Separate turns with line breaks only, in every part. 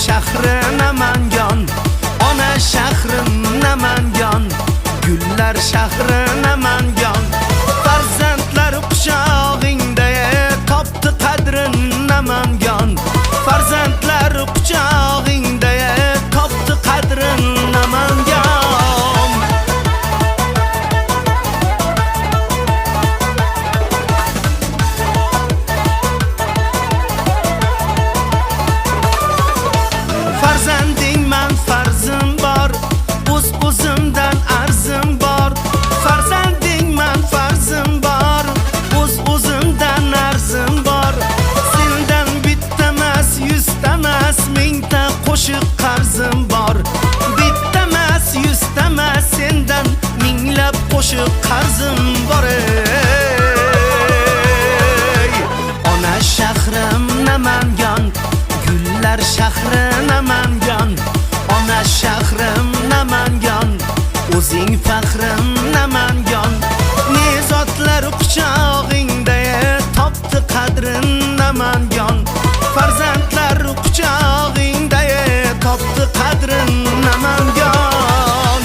shahri Namangan, ona shahrim Namangan, gullar shahri Namangan. Farzandlar quchog'ingda topdi qadrin Namangan, farzandlar quchog'ingda topdi qadrin Namangan. Farzandingman farzim bor, o'z-o'zimdan arzim bor. Farzandingman farzim bor, o'z-o'zimdan arzim bor. Sendan bittamas, yuztamas, mingta qo'shiq qarzim bor. Bittamas, yuztamas, sendan minglab qo'shiq qarzim bor. Ona shahrim Namangan, gullar shahri Namangan, ona shahrim Namangan, o'zing faxrim Namangan. Nezotlar quchog'ingda topdi qadrin Namangan, farzandlar quchog'ingda topdi qadrin Namangan.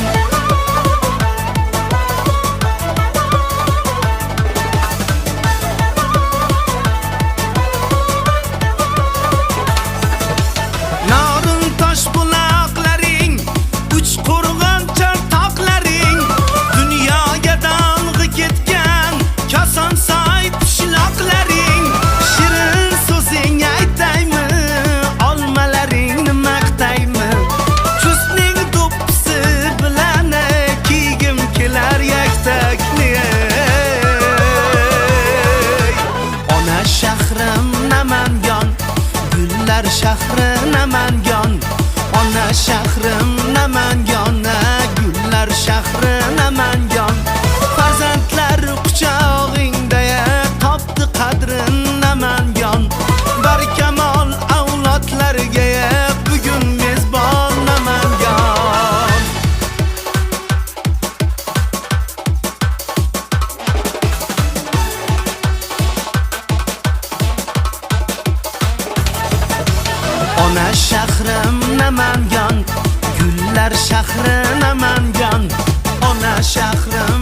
Norin tosh buloqlaring, uch qo'rg'on chartoqlaring, dunyoga dong'i ketgan Kosonsoy qishloqlaring. Shirin so'zing aytaymi, olmalaringni maqtaymi? Kuzning do'ppisi bilan kiygim kelar yaktakni. Ona shahrim Namangan, gullar shahri Namangan, ona shahrim Namangan, gullar shahri Namangan. Farzandlar quchog'ingda topdi qadrin Namangan, barkamol avlodlarga bugun mezbon Namangan. Ona shahrim Namangan, gullar shahri Namangan, ona shahrim